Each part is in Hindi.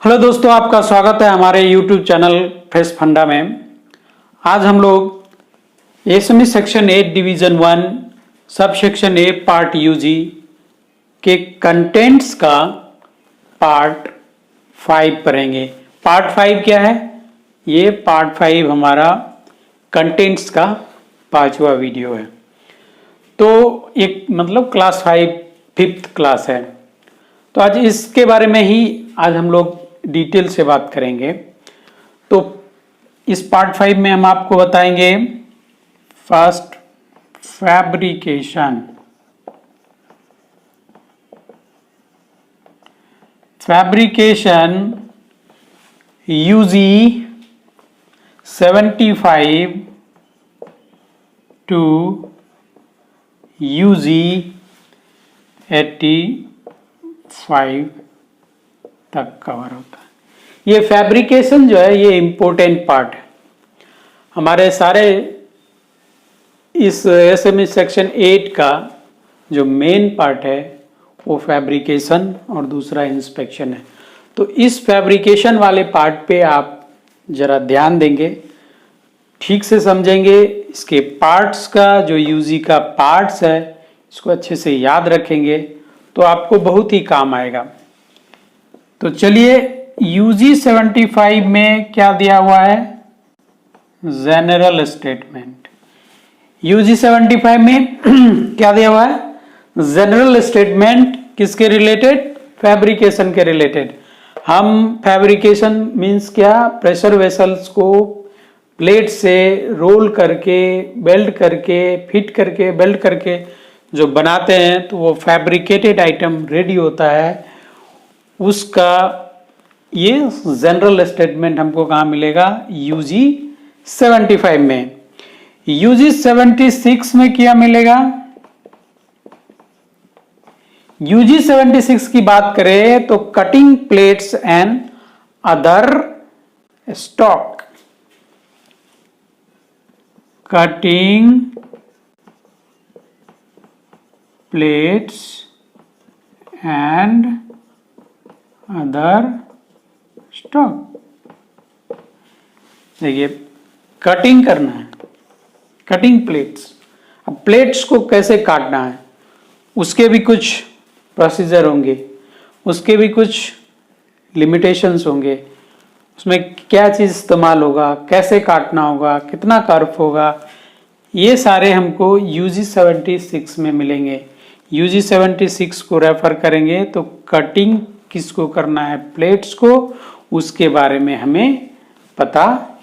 हेलो दोस्तों, आपका स्वागत है हमारे YouTube चैनल फेस फंडा में। आज हम लोग SME section 8 division 1 subsection A part UG के कंटेंट्स का पार्ट 5 पढ़ेंगे। पार्ट 5 क्या है? ये पार्ट 5 हमारा कंटेंट्स का 5वां वीडियो है। तो एक मतलब क्लास 5 5th क्लास है, तो आज इसके बारे में ही आज हम लोग डिटेल से बात करेंगे। तो इस पार्ट 5 में हम आपको बताएंगे first fabrication. Fabrication UG 75 to UG 85 तक कवर होता है। ये फैब्रिकेशन जो है ये इम्पोर्टेंट पार्ट है हमारे सारे इस एसएमई सेक्शन 8 का। जो मेन पार्ट है वो फैब्रिकेशन और दूसरा इंस्पेक्शन है। तो इस फैब्रिकेशन वाले पार्ट पे आप जरा ध्यान देंगे, ठीक से समझेंगे, इसके पार्ट्स का जो यूजी का पार्ट्स है इसको अच्छे से याद रखेंगे तो आपको बहुत ही काम आएगा। तो चलिए, यूजी 75 में क्या दिया हुआ है? General statement. यूजी 75 में क्या दिया हुआ है? General statement. किसके रिलेटेड? फैब्रिकेशन के रिलेटेड। हम फैब्रिकेशन मींस क्या? प्रेशर वेसल्स को प्लेट से रोल करके, बेल्ट करके, फिट करके, बेल्ट करके जो बनाते हैं तो वो फैब्रिकेटेड आइटम रेडी होता है। उसका ये जनरल स्टेटमेंट हमको कहाँ मिलेगा? यूजी 75 में। यूजी 76 में क्या मिलेगा? यूजी 76 की बात करें तो cutting plates and other stock. Cutting plates and other stock. देखिए, कटिंग करना है, कटिंग प्लेट्स। अब प्लेट्स को कैसे काटना है उसके भी कुछ प्रोसीजर होंगे, उसके भी कुछ लिमिटेशंस होंगे। उसमें क्या चीज़ इस्तेमाल होगा, कैसे काटना होगा, कितना कर्व होगा, ये सारे हमको यूजी 76 में मिलेंगे। यूजी 76 को रेफर करेंगे तो कटिंग किसको करना है? प्लेट्स को, उसके बारे में हमें पता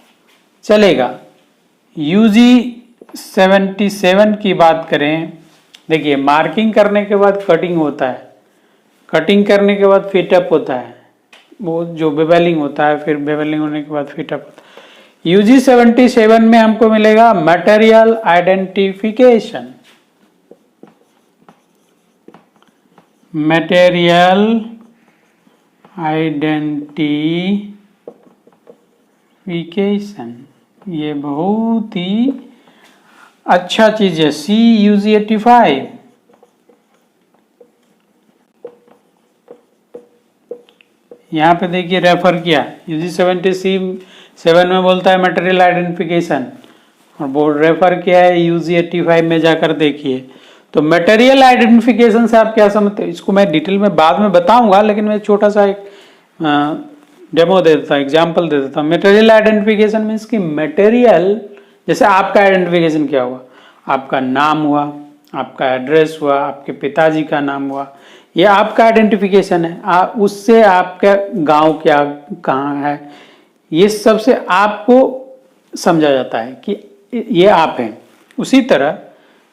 चलेगा। यूजी 77 की बात करें, देखिए मार्किंग करने के बाद कटिंग होता है, कटिंग करने के बाद फिटअप होता है, वो जो बेवेलिंग होता है, फिर बेवेलिंग होने के बाद फिटअप होता है। यूजी 77 में हमको मिलेगा मटेरियल आइडेंटिफिकेशन। मटेरियल आइडेंटिफिकेशन ये बहुत ही अच्छा चीज है। सी यूजी 85 यहाँ पे देखिए रेफर किया। यूजी 77 में बोलता है मटेरियल आइडेंटिफिकेशन और बोर्ड रेफर किया है यूजी 85 में, जाकर देखिए। तो मटेरियल आइडेंटिफिकेशन से आप क्या समझते हैं? इसको मैं डिटेल में बाद में बताऊंगा, लेकिन मैं छोटा सा एक डेमो दे देता हूँ, एग्जाम्पल दे देता हूँ। मटेरियल आइडेंटिफिकेशन मीन्स कि मटेरियल, जैसे आपका आइडेंटिफिकेशन क्या हुआ? आपका नाम हुआ, आपका एड्रेस हुआ, आपके पिताजी का नाम हुआ, ये आपका आइडेंटिफिकेशन है। उससे आपका गांव क्या, कहाँ है, ये सबसे आपको समझा जाता है कि ये आप हैं। उसी तरह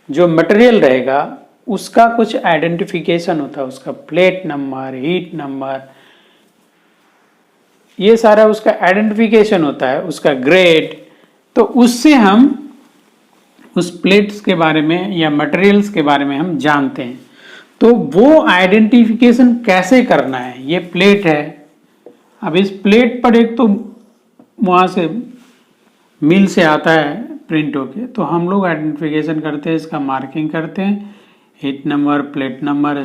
जो मटेरियल रहेगा उसका कुछ आइडेंटिफिकेशन होता है, उसका प्लेट नंबर, हीट नंबर, ये सारा उसका आइडेंटिफिकेशन होता है, उसका ग्रेड। तो उससे हम उस प्लेट्स के बारे में या मटेरियल्स के बारे में हम जानते हैं। तो वो आइडेंटिफिकेशन कैसे करना है? ये प्लेट है, अब इस प्लेट पर एक तो वहाँ से मिल से आता है प्रिंट होके, तो हम लोग आइडेंटिफिकेशन करते हैं, इसका मार्किंग करते हैं, heat number, plate number,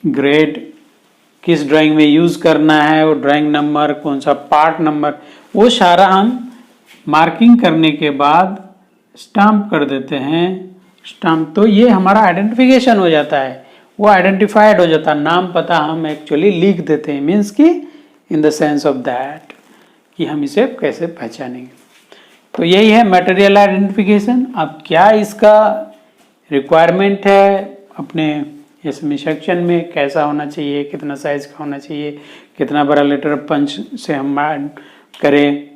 grade, किस ड्राइंग में यूज करना है, वो ड्राइंग नंबर, कौन सा पार्ट नंबर, वो सारा हम मार्किंग करने के बाद स्टाम्प कर देते हैं। स्टाम्प तो ये हमारा आइडेंटिफिकेशन हो जाता है, वो आइडेंटिफाइड हो जाता है, नाम पता हम एक्चुअली लिख देते हैं, मीन्स कि in the sense of that कि हम इसे कैसे पहचानेंगे। तो यही है मटेरियल आइडेंटिफिकेशन। अब क्या इसका रिक्वायरमेंट है अपने इसमें सेक्शन में, कैसा होना चाहिए, कितना साइज का होना चाहिए, कितना बड़ा लेटर पंच से हम करें,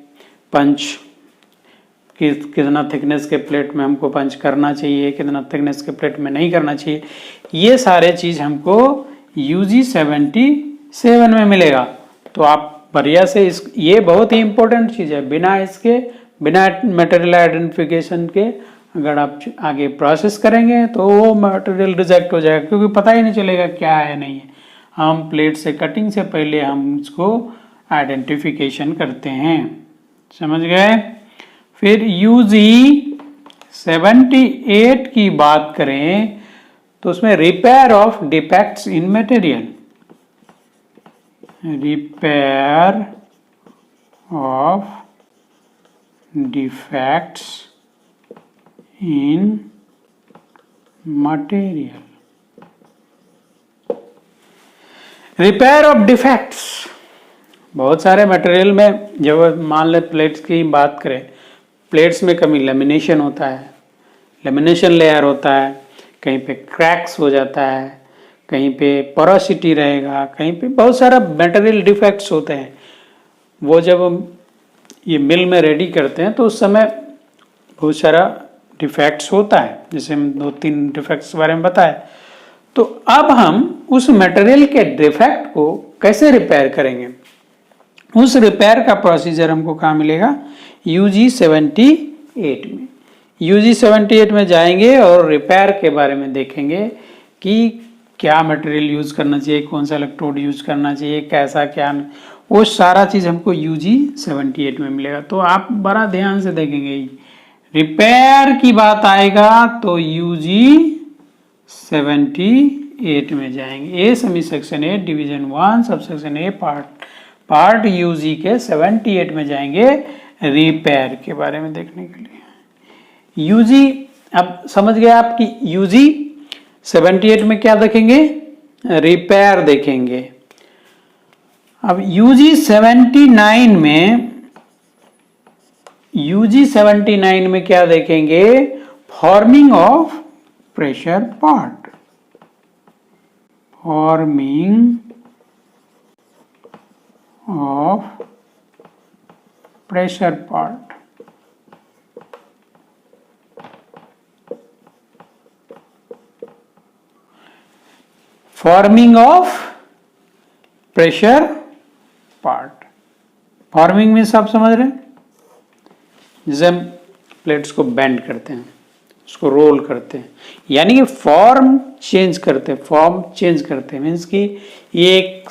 पंच कितना थिकनेस के प्लेट में हमको पंच करना चाहिए, कितना थिकनेस के प्लेट में नहीं करना चाहिए, ये सारे चीज़ हमको UG 77 में मिलेगा। तो आप बढ़िया से ये बहुत ही इंपॉर्टेंट चीज़ है, बिना मटेरियल आइडेंटिफिकेशन के अगर आप आगे प्रोसेस करेंगे तो वो मटेरियल रिजेक्ट हो जाएगा, क्योंकि पता ही नहीं चलेगा क्या है नहीं है। हम प्लेट से कटिंग से पहले हम इसको आइडेंटिफिकेशन करते हैं, समझ गए। फिर UG 78 की बात करें तो उसमें repair of defects in material, repair of defects in material, repair of defects. बहुत सारे मटेरियल में जब मान ले प्लेट्स की बात करें, प्लेट्स में कभी लेमिनेशन होता है, लेमिनेशन लेयर होता है, कहीं पे क्रैक्स हो जाता है, कहीं पे पोरोसिटी रहेगा, कहीं पे बहुत सारा मटेरियल डिफेक्ट्स होते हैं। वो जब हम ये मिल में रेडी करते हैं तो उस समय बहुत सारा डिफेक्ट्स होता है, जैसे हम 2-3 डिफेक्ट्स के बारे में बताए। तो अब हम उस मटेरियल के डिफेक्ट को कैसे रिपेयर करेंगे, उस रिपेयर का प्रोसीजर हमको कहाँ मिलेगा, UG 78 में। UG 78 में जाएंगे और रिपेयर के बारे में देखेंगे कि क्या मटेरियल यूज करना चाहिए, कौन सा इलेक्ट्रोड यूज करना चाहिए, कैसा क्या, वो सारा चीज हमको UG 78 में मिलेगा। तो आप बड़ा ध्यान से देखेंगे, रिपेयर की बात आएगा तो UG 78 में जाएंगे। ए समी section 8 division 1 subsection A part UG के 78 में जाएंगे रिपेयर के बारे में देखने के लिए। UG अब समझ गए आपकी, UG 78 में क्या देखेंगे, रिपेयर देखेंगे। अब UG 79 में क्या देखेंगे, forming of pressure part, forming of pressure part. Forming of pressure part, forming में सब समझ रहे हैं, जैसे हम प्लेट्स को बेंड करते हैं, उसको रोल करते हैं, यानी कि फॉर्म चेंज करते हैं, मीन्स कि ये एक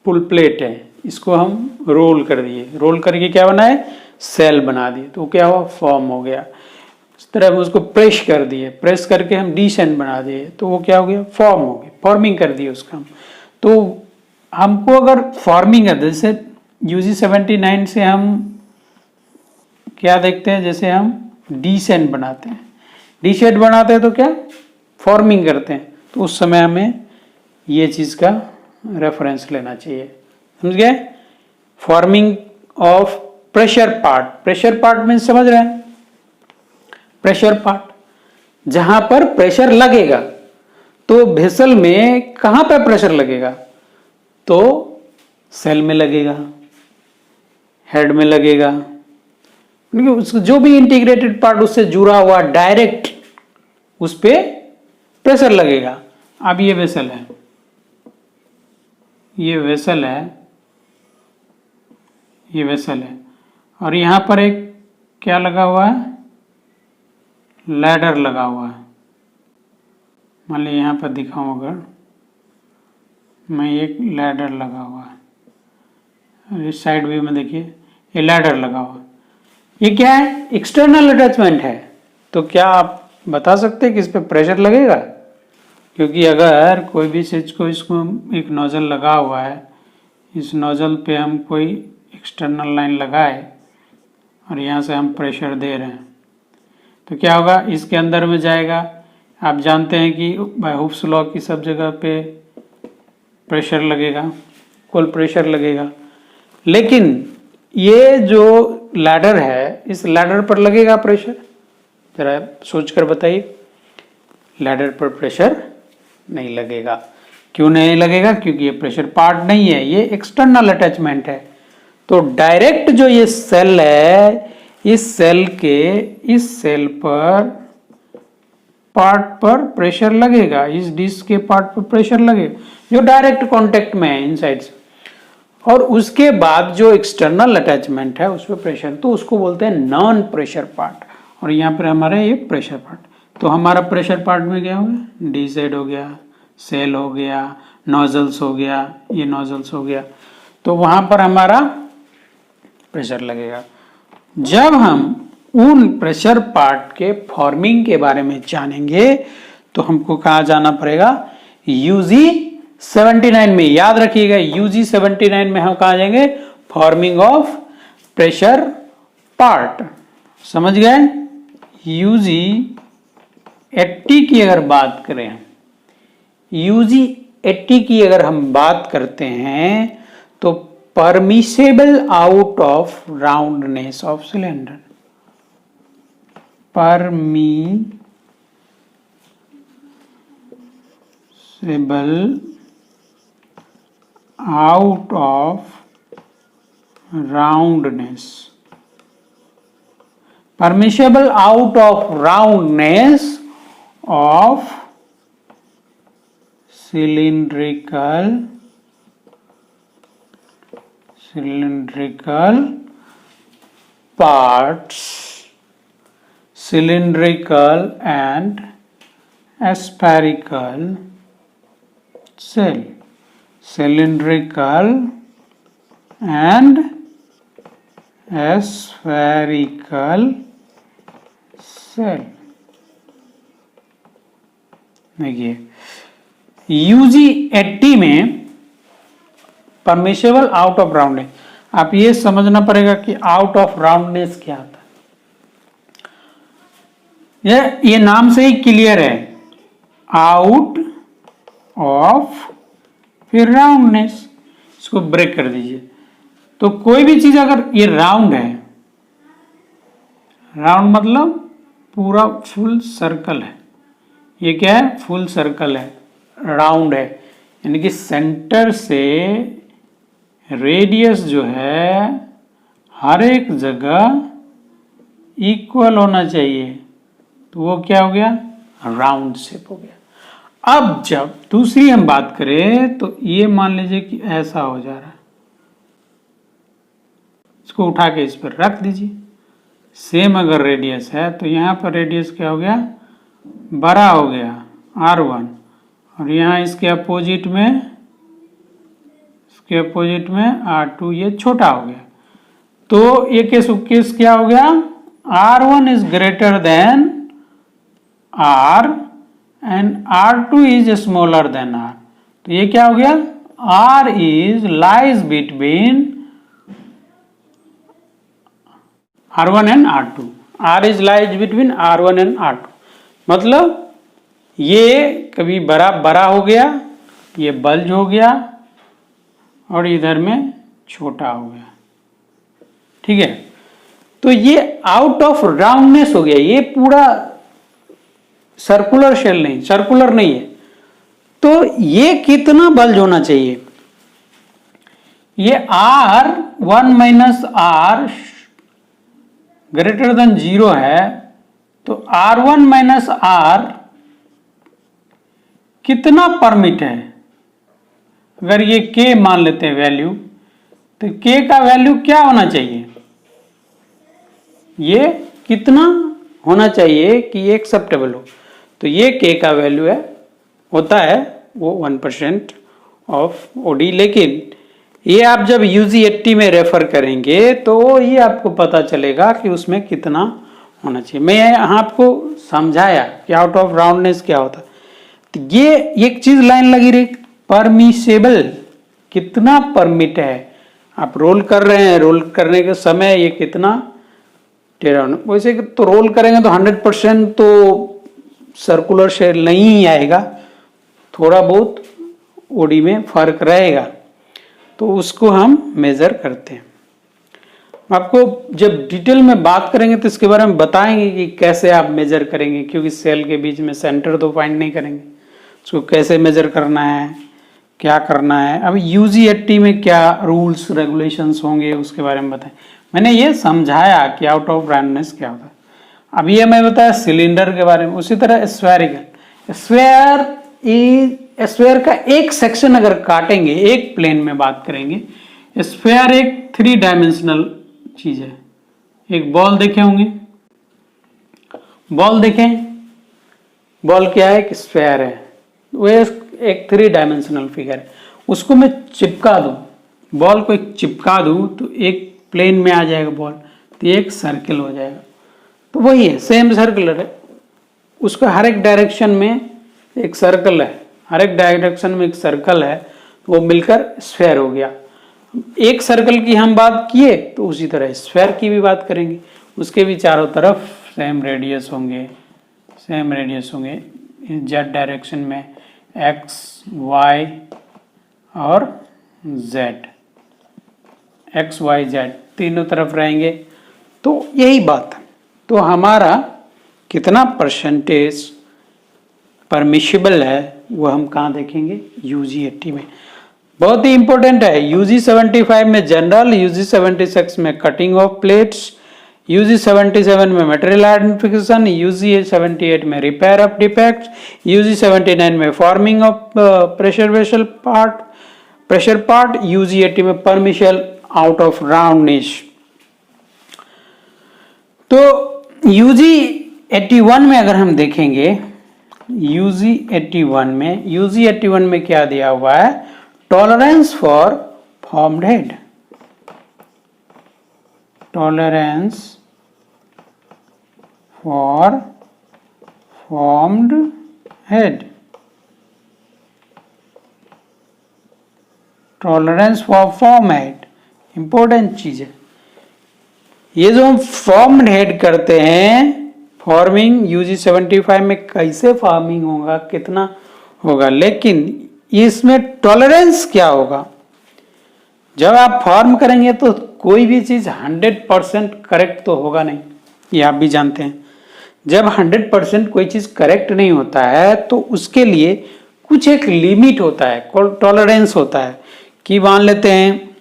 फुल प्लेट है, इसको हम रोल कर दिए, रोल करके क्या बनाए, सेल बना दिए, तो क्या हुआ, फॉर्म हो गया। इस तरह हम उसको प्रेस कर दिए, प्रेस करके हम डिसेंट बना दिए, तो वो क्या हो गया, फॉर्म हो गया, फॉर्मिंग कर दिए उसका। तो हमको अगर फॉर्मिंग है, जैसे UG 79 से हम क्या देखते हैं, जैसे हम डिसेंट बनाते हैं, डिसेंट बनाते हैं तो क्या, फॉर्मिंग करते हैं, तो उस समय हमें ये चीज़ का रेफरेंस लेना चाहिए, समझ गए। Forming of pressure part means समझ रहे हैं, प्रेशर पार्ट जहां पर प्रेशर लगेगा, तो वेसल में कहां पर प्रेशर लगेगा, तो सेल में लगेगा, हेड में लगेगा, जो भी इंटीग्रेटेड पार्ट उससे जुड़ा हुआ डायरेक्ट उस पे प्रेशर लगेगा। अब ये वेसल है, ये वेसल है, और यहां पर एक क्या लगा हुआ है, लैडर लगा हुआ है। मान लीजिए यहाँ पर दिखाऊं अगर मैं, एक लैडर लगा हुआ है, इस साइड व्यू में देखिए ये लैडर लगा हुआ है, ये क्या है, एक्सटर्नल अटैचमेंट है। तो क्या आप बता सकते हैं कि इस पर प्रेशर लगेगा, क्योंकि अगर कोई भी चीज़ को इसको एक नोजल लगा हुआ है, इस नोजल पे हम कोई एक्सटर्नल लाइन लगाए और यहाँ से हम प्रेशर दे रहे हैं तो क्या होगा, इसके अंदर में जाएगा। आप जानते हैं कि बाय हुक्स लॉ की सब जगह पे प्रेशर लगेगा, कुल प्रेशर लगेगा, लेकिन ये जो लैडर है इस लैडर पर लगेगा प्रेशर? जरा सोचकर बताइए। लैडर पर प्रेशर नहीं लगेगा। क्यों नहीं लगेगा? क्योंकि ये प्रेशर पार्ट नहीं है, ये एक्सटर्नल अटैचमेंट है। तो डायरेक्ट जो ये सेल है, इस सेल के इस सेल पर पार्ट पर प्रेशर लगेगा, इस डिस्क के पार्ट पर प्रेशर लगेगा जो डायरेक्ट कांटेक्ट में है इनसाइड से, और उसके बाद जो एक्सटर्नल अटैचमेंट है उस पर प्रेशर, तो उसको बोलते हैं नॉन प्रेशर पार्ट। और यहाँ पर हमारा ये प्रेशर पार्ट। तो हमारा प्रेशर पार्ट में क्या हो गया? डी साइड हो गया, सेल हो गया, नोजल्स हो गया, ये नोजल्स हो गया, तो वहां पर हमारा प्रेशर लगेगा। जब हम उन प्रेशर पार्ट के फॉर्मिंग के बारे में जानेंगे तो हमको कहाँ जाना पड़ेगा? यूजी 79 में। याद रखिएगा, यूजी 79 में हम कहाँ जाएंगे? Forming of pressure part. समझ गए? यूजी 80 की अगर बात करें, यूजी 80 की अगर हम बात करते हैं तो permissible out of roundness of cylinder, permissible out of roundness, permissible out of roundness of cylindrical parts, cylindrical and spherical cell, cylindrical and spherical cell। देखिए यूजी 80 में परमिसेबल आउट ऑफ राउंडनेस, आप ये समझना पड़ेगा कि आउट ऑफ राउंडनेस क्या होता है। ये नाम से ही क्लियर है, आउट ऑफ फिर राउंडनेस, इसको ब्रेक कर दीजिए। तो कोई भी चीज अगर ये राउंड है, राउंड मतलब पूरा फुल सर्कल है, ये क्या है? फुल सर्कल है, राउंड है, यानी कि सेंटर से रेडियस जो है हर एक जगह इक्वल होना चाहिए, तो वो क्या हो गया? राउंड शेप हो गया। अब जब दूसरी हम बात करें तो ये मान लीजिए कि ऐसा हो जा रहा है, इसको उठा के इस पर रख दीजिए। सेम अगर रेडियस है तो यहाँ पर रेडियस क्या हो गया? बड़ा हो गया R1, और यहाँ इसके अपोजिट में R2, ये छोटा हो गया। तो ये केस क्या हो गया? R1 is greater than R and R2 is smaller than R। तो ये क्या हो गया? R is lies between R1 and R2, R is lies between R1 and R2। मतलब ये कभी बड़ा हो गया, ये बल्ज हो गया, और इधर में छोटा हो गया। ठीक है, तो ये आउट ऑफ राउंडनेस हो गया। ये पूरा सर्कुलर शेल नहीं, सर्कुलर नहीं है। तो ये कितना बल्ज होना चाहिए? ये R1 minus R greater than 0 है, तो R1 माइनस R कितना परमिट है? अगर ये K मान लेते हैं वैल्यू, तो K का वैल्यू क्या होना चाहिए? ये कितना होना चाहिए कि ये एक्सेप्टेबल हो? तो ये K का वैल्यू है, होता है वो 1% ऑफ OD। लेकिन ये आप जब UG 80 में रेफर करेंगे तो ये आपको पता चलेगा कि उसमें कितना होना चाहिए। मैं यहाँ आपको समझाया कि आउट ऑफ राउंडनेस क्या होता है। तो ये एक चीज लाइन लगी रही, परमिसेबल, कितना परमिट है। आप रोल कर रहे हैं, रोल करने के समय ये कितना टेढ़ा, वैसे तो रोल करेंगे तो 100% तो सर्कुलर शेल नहीं आएगा, थोड़ा बहुत ओडी में फर्क रहेगा, तो उसको हम मेजर करते हैं। आपको जब डिटेल में बात करेंगे तो इसके बारे में बताएंगे कि कैसे आप मेजर करेंगे, क्योंकि सेल के बीच में सेंटर तो फाइंड नहीं करेंगे, उसको कैसे मेजर करना है, क्या करना है। अब यूजीएटी में क्या रूल्स रेगुलेशंस होंगे उसके बारे में बताएं। मैंने ये समझाया कि आउट ऑफ रैंडमनेस क्या होता है। अब ये मैं बताया सिलेंडर के बारे में। उसी तरह स्फेरिकल, स्फेयर का एक सेक्शन अगर काटेंगे, एक प्लेन में बात करेंगे, स्फेयर एक 3 डायमेंशनल चीज है। एक बॉल देखे होंगे, बॉल देखें, बॉल क्या है, एक स्फेयर है, वो एक 3 डायमेंशनल फिगर है। उसको मैं चिपका दूं, बॉल को एक चिपका दूं तो एक प्लेन में आ जाएगा बॉल, तो एक सर्कल हो जाएगा। तो वही है, सेम सर्कुलर है, उसका हर एक डायरेक्शन में एक सर्कल है, हर एक डायरेक्शन में एक सर्कल है, वो मिलकर स्फेयर हो गया। एक सर्कल की हम बात किए तो उसी तरह स्फेयर की भी बात करेंगे, उसके भी चारों तरफ सेम रेडियस होंगे, सेम रेडियस होंगे। जेड डायरेक्शन में एक्स, वाई और जेड, एक्स वाई जेड तीनों तरफ रहेंगे। तो यही बात है। तो हमारा कितना परसेंटेज परमिशिबल है वो हम कहाँ देखेंगे, यूजी80 में। बहुत ही इंपॉर्टेंट है। यूजी75 में जनरल, यूजी76 में कटिंग ऑफ प्लेट्स, यूजी77 में मटेरियल आइडेंटिफिकेशन, यूजी78 में रिपेयर ऑफ डिफेक्ट्स, यूजी79 में forming of pressure vessel part, pressure part, यूजी80 में परमिशन आउट ऑफ राउंडनेस। तो यूजी81 में अगर हम देखेंगे, यूजी81 में क्या दिया हुआ है, tolerance for formed head, tolerance for formed head, tolerance for form head, important चीज है। ये जो हम फॉर्म्ड हेड करते हैं, फॉर्मिंग यूजी75 में कैसे फॉर्मिंग होगा, कितना होगा, लेकिन इसमें टॉलरेंस क्या होगा। जब आप फॉर्म करेंगे तो कोई भी चीज 100% करेक्ट तो होगा नहीं, ये आप भी जानते हैं। जब 100% कोई चीज करेक्ट नहीं होता है तो उसके लिए कुछ एक लिमिट होता है, टॉलरेंस होता है। कि मान लेते हैं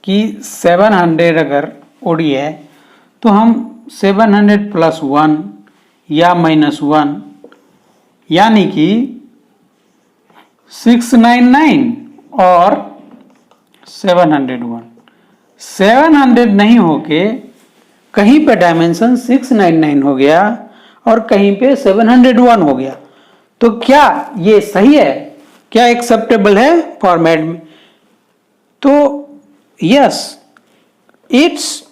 कि 700 अगर ओडी है तो हम 700 प्लस 1 या -1 यानी कि 699 और 701, 700 नहीं होके कहीं पे डायमेंशन 699 हो गया और कहीं पे 701 हो गया, तो क्या ये सही है, क्या एक्सेप्टेबल है फॉर्मेट में? तो yes, it's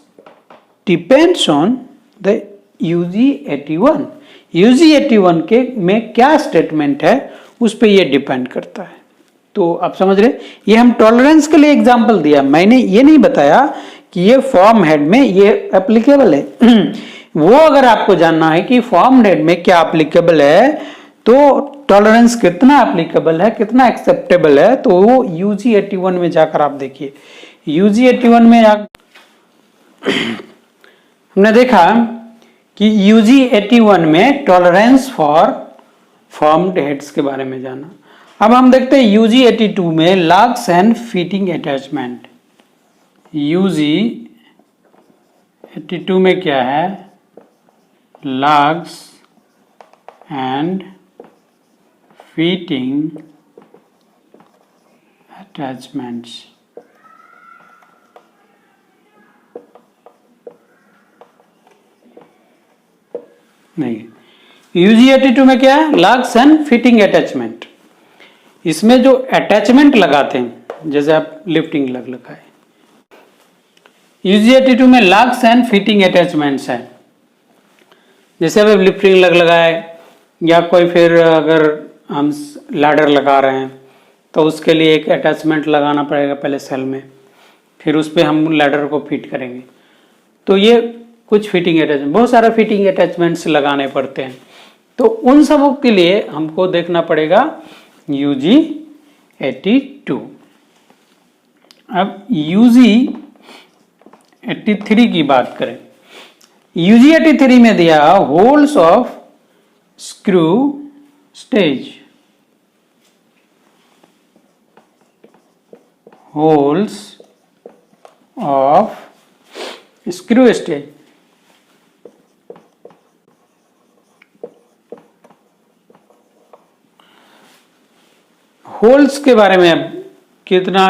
depends on the UG81। UG81 के में क्या स्टेटमेंट है उस पर यह डिपेंड करता है। तो आप समझ रहे, ये हम टॉलरेंस के लिए एग्जांपल दिया, मैंने ये नहीं बताया कि ये फॉर्म हेड में ये एप्लीकेबल है। वो अगर आपको जानना है कि फॉर्म हेड में क्या एप्लीकेबल है, तो टॉलरेंस कितना एप्लीकेबल है, कितना एक्सेप्टेबल है, तो वो UG81 में जाकर आप देखिए। UG81 में हमने देखा कि UG81 में टॉलरेंस फॉर फॉर्म्ड हेड्स के बारे में जाना। अब हम देखते हैं UG82 में logs and fitting attachment. UG82 में क्या है, लॉग्स एंड फिटिंग अटैचमेंट्स। नहीं, UG82 में क्या है, लॉग्स एंड फिटिंग अटैचमेंट। इसमें जो अटैचमेंट लगाते हैं, जैसे आप लिफ्टिंग लग लगा है, UG82 में लॉग्स एंड फिटिंग अटैचमेंट्स है। जैसे अब लिफ्टिंग लग लगाए या कोई फिर अगर हम लैडर लगा रहे हैं तो उसके लिए एक अटैचमेंट लगाना पड़ेगा पहले सेल में, फिर उस पर हम लैडर को फिट करेंगे। तो ये कुछ फिटिंग अटैचमेंट, बहुत सारा फिटिंग अटैचमेंट्स लगाने पड़ते हैं। तो उन सबों के लिए हमको देखना पड़ेगा UG 82। अब UG 83 की बात करें। UG 83 में दिया holes of screw stage, holes of screw stage. Holes के बारे में, अब कितना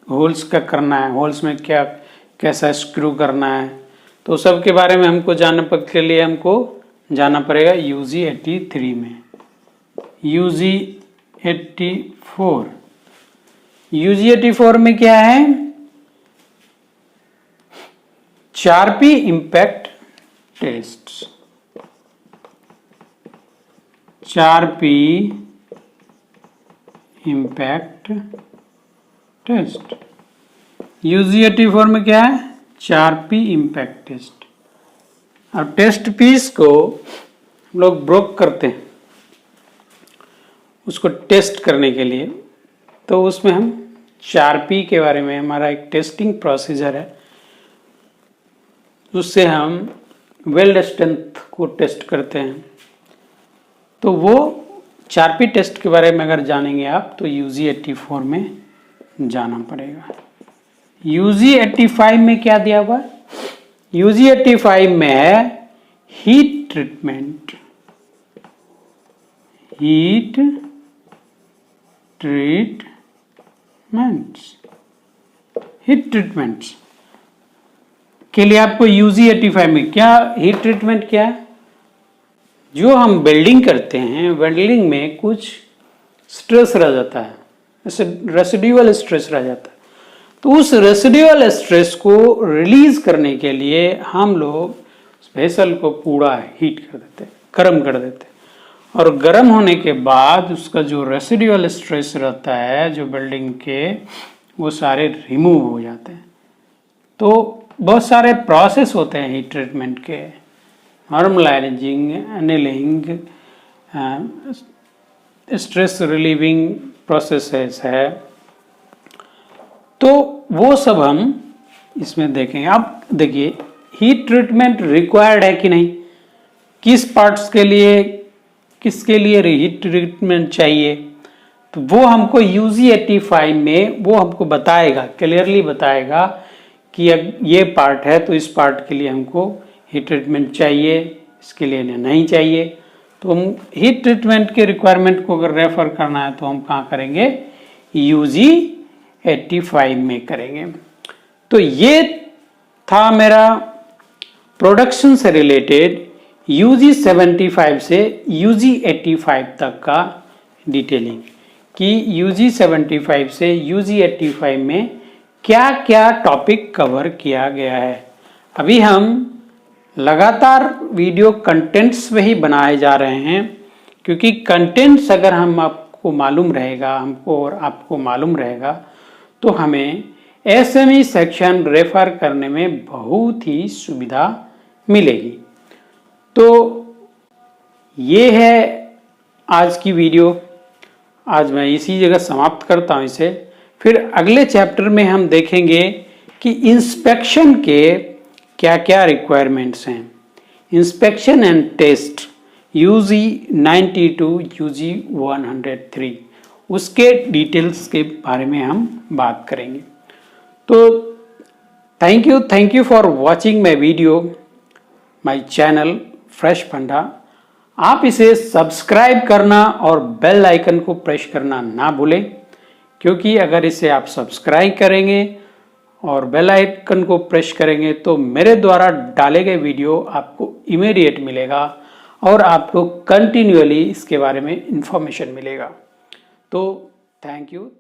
होल्स का करना है, होल्स में क्या कैसा स्क्रू करना है, तो सब के बारे में हमको जानने के लिए हमको जाना पड़ेगा UG 83 में। UG 84, UG 84 में क्या है? 4P impact test, 4P impact test. UG 84 में क्या है? 4P impact test. अब टेस्ट पीस को हम लोग ब्रोक करते हैं उसको टेस्ट करने के लिए, तो उसमें हम 4P के बारे में, हमारा एक टेस्टिंग प्रोसीजर है, उससे हम वेल्ड स्ट्रेंथ को टेस्ट करते हैं। तो वो 4P टेस्ट के बारे में अगर जानेंगे आप तो UG 84 में जाना पड़ेगा। UG 85 में क्या दिया हुआ है? UG 85 में है heat treatment, heat treatments, heat treatments के लिए आपको UG 85 में क्या हीट ट्रीटमेंट क्या है? जो हम वेल्डिंग करते हैं, वेल्डिंग में कुछ स्ट्रेस रह जाता है, जैसे रेसिडुअल स्ट्रेस रह जाता है, तो उस रेसिडुअल स्ट्रेस को रिलीज करने के लिए हम लोग वेसल को पूरा हीट कर देते हैं, गर्म कर देते हैं, और गर्म होने के बाद उसका जो रेसिडुअल स्ट्रेस रहता है जो वेल्डिंग के, वो सारे रिमूव हो जाते हैं। तो बहुत सारे प्रोसेस होते हैं हीट ट्रीटमेंट के, normalising, annealing, stress relieving processes है, तो वो सब हम इसमें देखेंगे। आप देखिए हीट ट्रीटमेंट रिक्वायर्ड है कि नहीं, किस पार्ट्स के लिए, किसके लिए हीट ट्रीटमेंट चाहिए, तो वो हमको UG 85 में वो हमको बताएगा, क्लियरली बताएगा कि ये पार्ट है तो इस पार्ट के लिए हमको हीट ट्रीटमेंट चाहिए, इसके लिए नहीं चाहिए। तो हम हीट ट्रीटमेंट के रिक्वायरमेंट को अगर रेफर करना है तो हम कहाँ करेंगे? UG 85 में करेंगे। तो ये था मेरा प्रोडक्शन से रिलेटेड UG 75 से UG 85 तक का डिटेलिंग, कि UG 75 से UG 85 में क्या क्या टॉपिक कवर किया गया है। अभी हम लगातार वीडियो कंटेंट्स में ही बनाए जा रहे हैं, क्योंकि कंटेंट्स अगर हम आपको मालूम रहेगा, हमको और आपको मालूम रहेगा, तो हमें SME सेक्शन रेफर करने में बहुत ही सुविधा मिलेगी। तो ये है आज की वीडियो। आज मैं इसी जगह समाप्त करता हूँ इसे। फिर अगले चैप्टर में हम देखेंगे कि इंस्पेक्शन के क्या क्या रिक्वायरमेंट्स हैं, inspection and test UG 92 UG 103, उसके डिटेल्स के बारे में हम बात करेंगे। तो thank you for watching my video, my channel fresh फंडा। आप इसे सब्सक्राइब करना और बेल आइकन को प्रेस करना ना भूलें, क्योंकि अगर इसे आप सब्सक्राइब करेंगे और बेल आइकन को प्रेस करेंगे तो मेरे द्वारा डाले गए वीडियो आपको इमीडिएट मिलेगा और आपको कंटिन्यूअली इसके बारे में इंफॉर्मेशन मिलेगा। तो थैंक यू।